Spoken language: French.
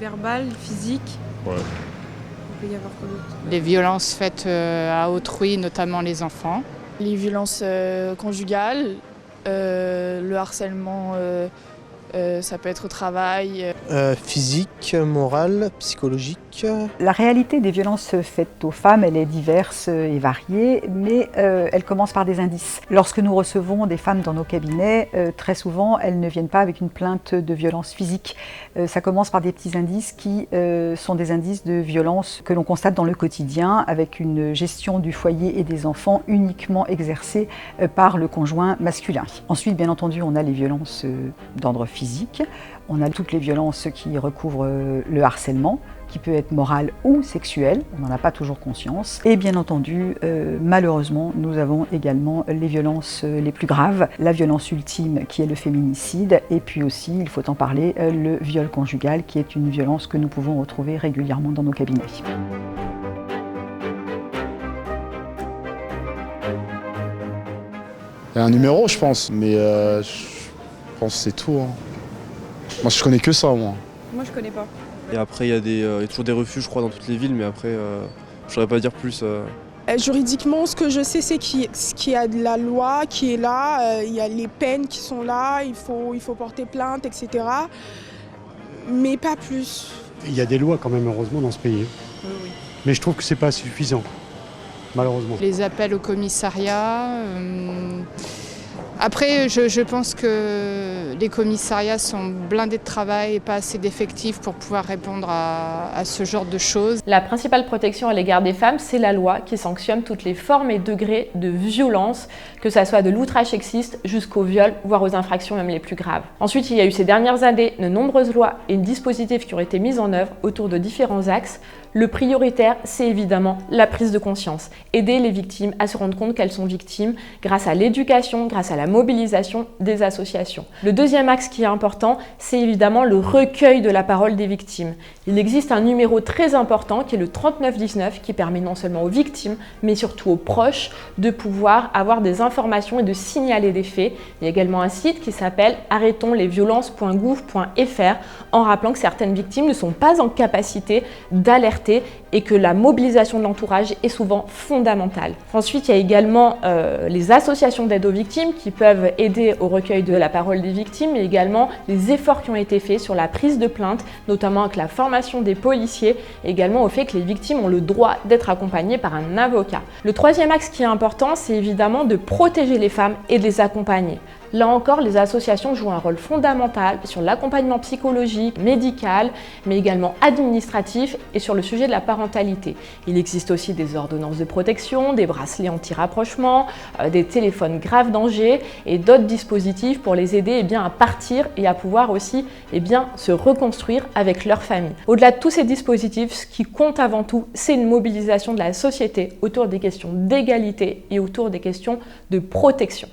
Verbales, physiques. Ouais. Il peut y avoir quoi d'autre? Les violences faites à autrui, notamment les enfants. Les violences conjugales, le harcèlement, ça peut être au travail. Physique, morale, psychologique. La réalité des violences faites aux femmes, elle est diverse et variée, mais elle commence par des indices. Lorsque nous recevons des femmes dans nos cabinets, très souvent, elles ne viennent pas avec une plainte de violence physique. Ça commence par des petits indices qui sont des indices de violence que l'on constate dans le quotidien, avec une gestion du foyer et des enfants uniquement exercée par le conjoint masculin. Ensuite, bien entendu, on a les violences d'ordre physique, on a toutes les violences qui recouvrent le harcèlement, qui peut être moral ou sexuel, on n'en a pas toujours conscience. Et bien entendu, malheureusement, nous avons également les violences les plus graves, la violence ultime qui est le féminicide, et puis aussi, il faut en parler, le viol conjugal qui est une violence que nous pouvons retrouver régulièrement dans nos cabinets. Il y a un numéro, je pense, mais je pense que c'est tout. Hein. Moi, je connais que ça, moi. Moi, je connais pas. Et après, il y a toujours des refuges, je crois, dans toutes les villes, mais après, je saurais pas dire plus. Juridiquement, ce que je sais, c'est qu'il y a de la loi qui est là, il y a les peines qui sont là, il faut porter plainte, etc. Mais pas plus. Il y a des lois quand même, heureusement, dans ce pays. Oui. Mais je trouve que c'est pas suffisant, malheureusement. Les appels au commissariat. Après, je pense que les commissariats sont blindés de travail et pas assez d'effectifs pour pouvoir répondre à ce genre de choses. La principale protection à l'égard des femmes, c'est la loi qui sanctionne toutes les formes et degrés de violence, que ça soit de l'outrage sexiste jusqu'au viol, voire aux infractions même les plus graves. Ensuite, il y a eu ces dernières années de nombreuses lois et dispositifs qui ont été mis en œuvre autour de différents axes. Le prioritaire, c'est évidemment la prise de conscience. Aider les victimes à se rendre compte qu'elles sont victimes grâce à l'éducation, grâce à la mobilisation des associations. Le deuxième axe qui est important, c'est évidemment le recueil de la parole des victimes. Il existe un numéro très important qui est le 3919 qui permet non seulement aux victimes, mais surtout aux proches de pouvoir avoir des informations et de signaler des faits. Il y a également un site qui s'appelle arrêtonslesviolences.gouv.fr en rappelant que certaines victimes ne sont pas en capacité d'alerter et que la mobilisation de l'entourage est souvent fondamentale. Ensuite, il y a également les associations d'aide aux victimes qui peuvent aider au recueil de la parole des victimes, mais également les efforts qui ont été faits sur la prise de plainte, notamment avec la formation des policiers, et également au fait que les victimes ont le droit d'être accompagnées par un avocat. Le troisième axe qui est important, c'est évidemment de protéger les femmes et de les accompagner. Là encore, les associations jouent un rôle fondamental sur l'accompagnement psychologique, médical, mais également administratif et sur le sujet de la parentalité. Il existe aussi des ordonnances de protection, des bracelets anti-rapprochement, des téléphones grave danger et d'autres dispositifs pour les aider à partir et à pouvoir aussi se reconstruire avec leur famille. Au-delà de tous ces dispositifs, ce qui compte avant tout, c'est une mobilisation de la société autour des questions d'égalité et autour des questions de protection.